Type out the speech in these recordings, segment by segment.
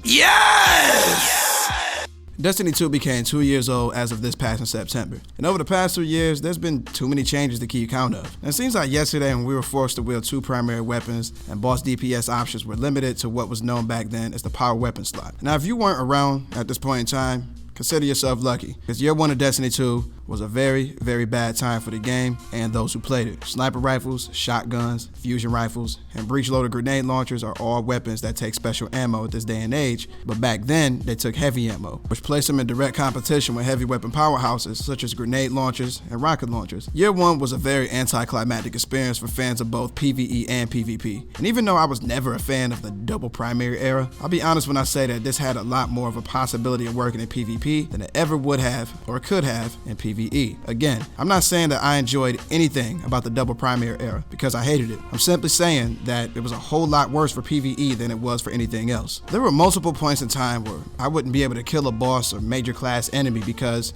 Yes! Destiny 2 became 2 years old as of this past September, and over the past 2 years, there's been too many changes to keep count of. And it seems like yesterday when we were forced to wield 2 primary weapons and boss DPS options were limited to what was known back then as the power weapon slot. Now if you weren't around at this point in time, consider yourself lucky, because year 1 of Destiny 2 was a very, very bad time for the game and those who played it. Sniper rifles, shotguns, fusion rifles, and breech-loaded grenade launchers are all weapons that take special ammo at this day and age, but back then they took heavy ammo, which placed them in direct competition with heavy weapon powerhouses such as grenade launchers and rocket launchers. Year 1 was a very anticlimactic experience for fans of both PvE and PvP, and even though I was never a fan of the double primary era, I'll be honest when I say that this had a lot more of a possibility of working in PvP than it ever would have or could have in PvE. Again, I'm not saying that I enjoyed anything about the double primary era because I hated it. I'm simply saying that it was a whole lot worse for PvE than it was for anything else. There were multiple points in time where I wouldn't be able to kill a boss or major class enemy because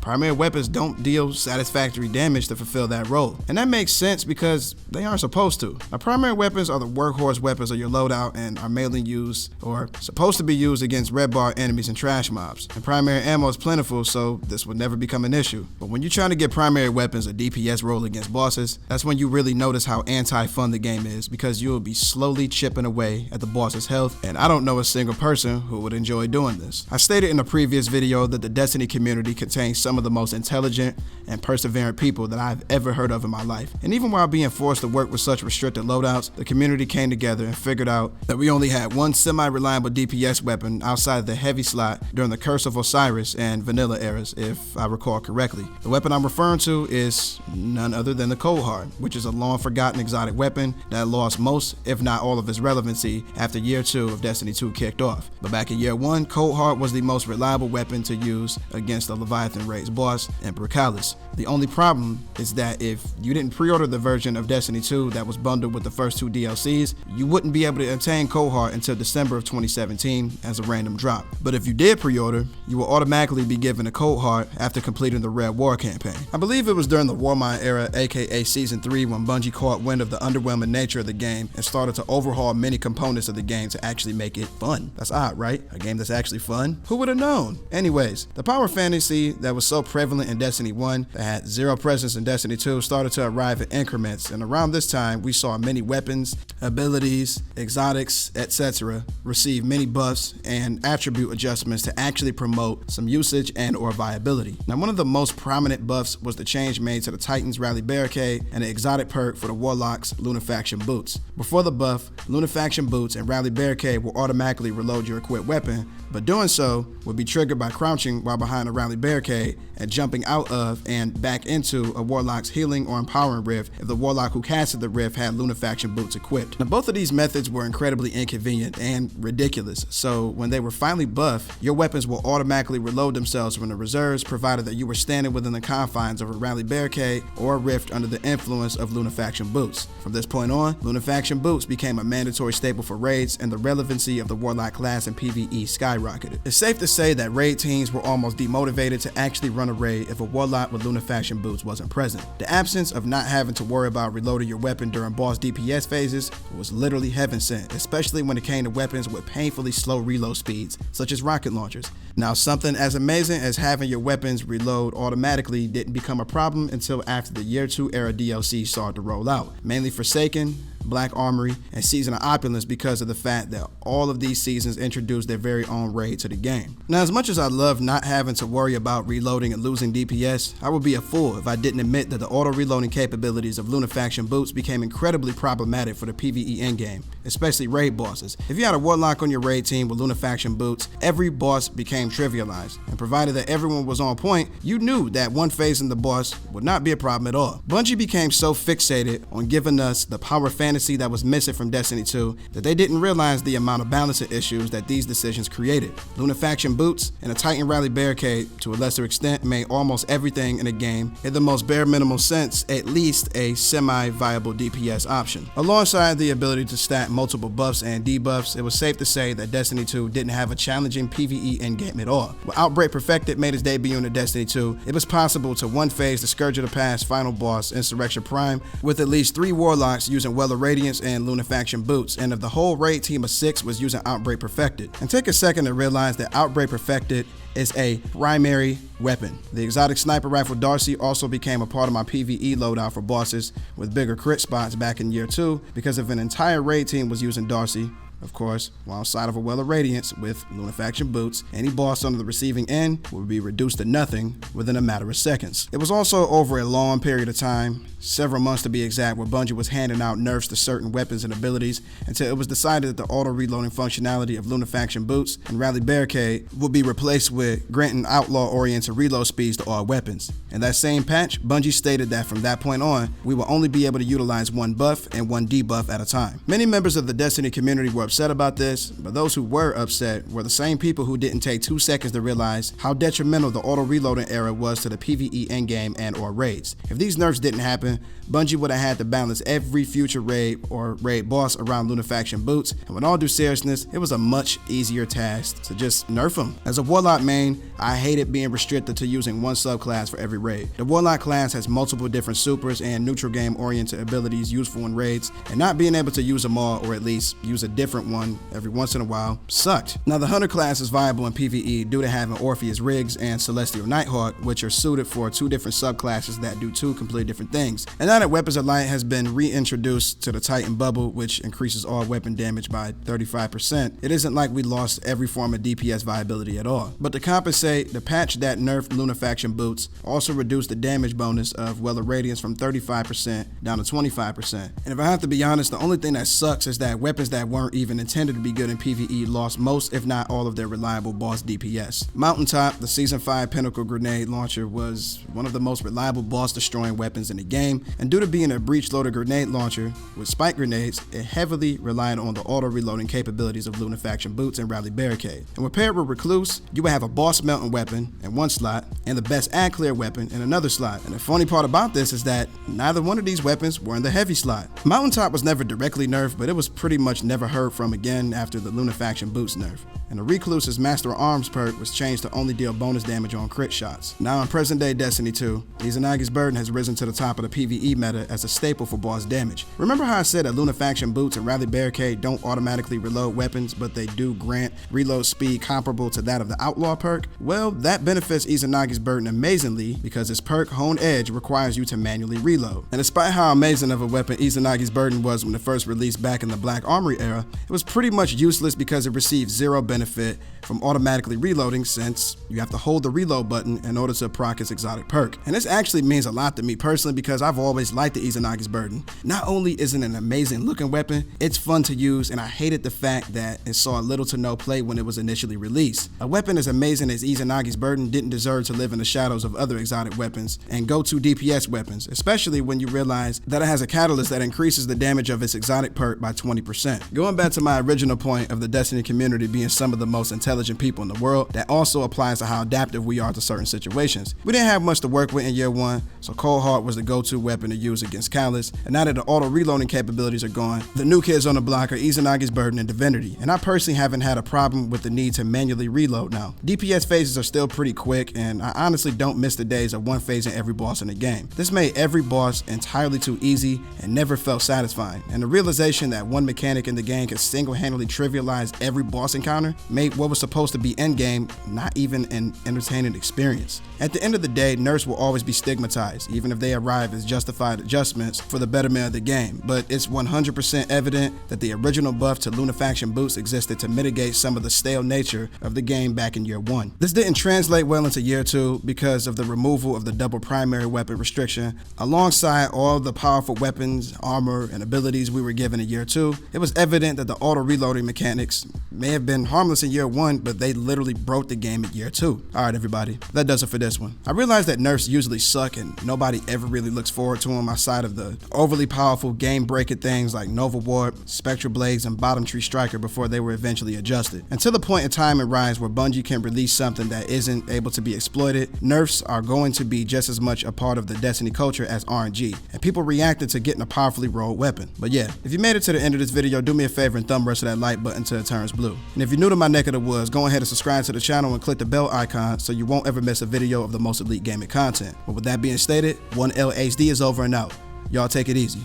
primary weapons don't deal satisfactory damage to fulfill that role. And that makes sense because they aren't supposed to. Now, primary weapons are the workhorse weapons of your loadout and are mainly used or supposed to be used against red bar enemies and trash mobs. And primary ammo is plentiful, so this would never become an issue. But when you're trying to get primary weapons a DPS role against bosses, that's when you really notice how anti-fun the game is, because you'll be slowly chipping away at the boss's health, and I don't know a single person who would enjoy doing this. I stated in a previous video that the Destiny community contains some of the most intelligent and perseverant people that I've ever heard of in my life. And even while being forced to work with such restricted loadouts, the community came together and figured out that we only had one semi-reliable DPS weapon outside of the heavy slot during the Curse of Osiris and vanilla eras, if I recall correctly. The weapon I'm referring to is none other than the Cold Hard, which is a long-forgotten exotic weapon that lost most, if not all of its relevancy after year 2 of Destiny 2 kicked off. But back in year 1, Cold Hard was the most reliable weapon to use against the Leviathan Raid's boss, Emperor Callus. The only problem is that if you didn't pre-order the version of Destiny 2 that was bundled with the first 2 DLCs, you wouldn't be able to obtain Cold Hard until December of 2017 as a random drop. But if you did pre-order, you will automatically be given a Cold Hard after completing the Red War campaign. I believe it was during the Warmind era, aka Season 3, when Bungie caught wind of the underwhelming nature of the game and started to overhaul many components of the game to actually make it fun. That's odd, right? A game that's actually fun? Who would have known? Anyways, the power fantasy that was so prevalent in Destiny 1 that had zero presence in Destiny 2 started to arrive in increments, and around this time we saw many weapons, abilities, exotics, etc. receive many buffs and attribute adjustments to actually promote some usage and or viability. Now, one of the most prominent buffs was the change made to the Titan's Rally Barricade and the exotic perk for the Warlock's Lunafaction boots. Before the buff, Lunafaction boots and Rally Barricade will automatically reload your equipped weapon, but doing so would be triggered by crouching while behind a Rally Barricade and jumping out of and back into a Warlock's healing or empowering rift if the Warlock who casted the rift had Lunafaction boots equipped. Now, both of these methods were incredibly inconvenient and ridiculous, so when they were finally buffed, your weapons will automatically reload themselves from the reserves, provided that you were standing within the confines of a Rally Barricade or a rift under the influence of Lunafaction boots. From this point on, Lunafaction boots became a mandatory staple for raids, and the relevancy of the Warlock class in PvE skyrocketed. It's safe to say that raid teams were almost demotivated to actually run a raid if a Warlock with Lunafaction boots wasn't present. The absence of not having to worry about reloading your weapon during boss DPS phases was literally heaven sent, especially when it came to weapons with painfully slow reload speeds, such as rocket launchers. Now, something as amazing as having your weapons reload automatically didn't become a problem until after the Year 2 era DLC started to roll out, mainly Forsaken, Black Armory, and Season of Opulence, because of the fact that all of these seasons introduced their very own raid to the game. Now, as much as I love not having to worry about reloading and losing DPS, I would be a fool if I didn't admit that the auto-reloading capabilities of Lunafaction boots became incredibly problematic for the PvE endgame, especially raid bosses. If you had a Warlock on your raid team with Lunafaction boots, every boss became trivialized, and provided that everyone was on point, you knew that one phase in the boss would not be a problem at all. Bungie became so fixated on giving us the power fantasy that was missing from Destiny 2 that they didn't realize the amount of balancing issues that these decisions created. Lunafaction boots and a Titan Rally Barricade, to a lesser extent, made almost everything in the game, in the most bare minimum sense, at least a semi-viable DPS option. Alongside the ability to stack multiple buffs and debuffs, it was safe to say that Destiny 2 didn't have a challenging PvE endgame at all. When Outbreak Perfected made its debut into Destiny 2, it was possible to one-phase the Scourge of the Past final boss, Insurrection Prime, with at least 3 Warlocks using Well of Radiance and Lunafaction boots, and if the whole raid team of 6 was using Outbreak Perfected. And take a second to realize that Outbreak Perfected is a primary weapon. The exotic sniper rifle Darcy also became a part of my PvE loadout for bosses with bigger crit spots back in year 2 because if an entire raid team was using Darcy, of course, while inside of a Well of Radiance with Lunafaction boots, any boss on the receiving end would be reduced to nothing within a matter of seconds. It was also over a long period of time, several months to be exact, where Bungie was handing out nerfs to certain weapons and abilities until it was decided that the auto-reloading functionality of Lunafaction boots and Rally Barricade would be replaced with granting outlaw-oriented reload speeds to all weapons. In that same patch, Bungie stated that from that point on, we will only be able to utilize 1 buff and 1 debuff at a time. Many members of the Destiny community were upset about this, but those who were upset were the same people who didn't take 2 seconds to realize how detrimental the auto-reloading era was to the PvE endgame and or raids. If these nerfs didn't happen, Bungie would have had to balance every future raid or raid boss around Lunafaction boots, and with all due seriousness, it was a much easier task to just nerf them. As a Warlock main, I hated being restricted to using 1 subclass for every raid. The Warlock class has multiple different supers and neutral game oriented abilities useful in raids, and not being able to use them all, or at least use a different one every once in a while, sucked. Now the Hunter class is viable in PvE due to having Orpheus Riggs and Celestial Nighthawk, which are suited for 2 different subclasses that do 2 completely different things. And now that Weapons of Light has been reintroduced to the Titan bubble, which increases all weapon damage by 35%, it isn't like we lost every form of DPS viability at all. But to compensate, the patch that nerfed Lunafaction boots also reduced the damage bonus of Well of Radiance from 35% down to 25%. And if I have to be honest, the only thing that sucks is that weapons that weren't even intended to be good in PvE lost most, if not all, of their reliable boss DPS. Mountaintop, the Season 5 Pinnacle Grenade Launcher, was one of the most reliable boss destroying weapons in the game, and due to being a breech loader grenade launcher with spike grenades, it heavily relied on the auto reloading capabilities of Lunafaction boots and Rally Barricade. And when paired with Recluse, you would have a boss melting weapon in 1 slot and the best ad clear weapon in another slot. And the funny part about this is that neither one of these weapons were in the heavy slot. Mountaintop was never directly nerfed, but it was pretty much never heard from again after the Lunafaction boots nerf. And the Recluse's Master of Arms perk was changed to only deal bonus damage on crit shots. Now in present day Destiny 2, Izanagi's Burden has risen to the top of the PvE meta as a staple for boss damage. Remember how I said that Lunafaction boots and Rally Barricade don't automatically reload weapons, but they do grant reload speed comparable to that of the Outlaw perk? Well, that benefits Izanagi's Burden amazingly because its perk Honed Edge requires you to manually reload. And despite how amazing of a weapon Izanagi's Burden was when it first released back in the Black Armory era, it was pretty much useless because it received 0 benefit from automatically reloading since you have to hold the reload button in order to proc its exotic perk. And this actually means a lot to me personally because I've always liked the Izanagi's Burden. Not only is it an amazing looking weapon, it's fun to use, and I hated the fact that it saw little to no play when it was initially released. A weapon as amazing as Izanagi's Burden didn't deserve to live in the shadows of other exotic weapons and go-to DPS weapons, especially when you realize that it has a catalyst that increases the damage of its exotic perk by 20%. Going back to my original point of the Destiny community being some of the most intelligent people in the world, that also applies to how adaptive we are to certain situations. We didn't have much to work with in year 1, so Cold Heart was the go-to weapon to use against Callus, and now that the auto reloading capabilities are gone, the new kids on the block are Izanagi's Burden and Divinity, and I personally haven't had a problem with the need to manually reload now. DPS phases are still pretty quick, and I honestly don't miss the days of one phasing every boss in the game. This made every boss entirely too easy and never felt satisfying, and the realization that one mechanic in the game could single-handedly trivialize every boss encounter made what was supposed to be endgame not even an entertaining experience. At the end of the day, nerfs will always be stigmatized, even if they arrive as justified adjustments for the betterment of the game, but it's 100% evident that the original buff to Lunafaction boots existed to mitigate some of the stale nature of the game back in year 1. This didn't translate well into year 2 because of the removal of the double primary weapon restriction. Alongside all the powerful weapons, armor, and abilities we were given in year 2, it was evident that the the auto reloading mechanics may have been harmless in year 1, but they literally broke the game at year 2. Alright everybody, that does it for this one. I realize that nerfs usually suck and nobody ever really looks forward to them outside of the overly powerful game-breaking things like Nova Warp, Spectral Blades, and Bottom Tree Striker before they were eventually adjusted. Until the point in time in Rise where Bungie can release something that isn't able to be exploited, nerfs are going to be just as much a part of the Destiny culture as RNG, and people reacted to getting a powerfully rolled weapon. But yeah, if you made it to the end of this video, do me a favor and thumb rush that like button till it turns blue. And if you're new to my neck of the woods, go ahead and subscribe to the channel and click the bell icon so you won't ever miss a video of the most elite gaming content. But with that being stated, 1LHD is over and out. Y'all take it easy.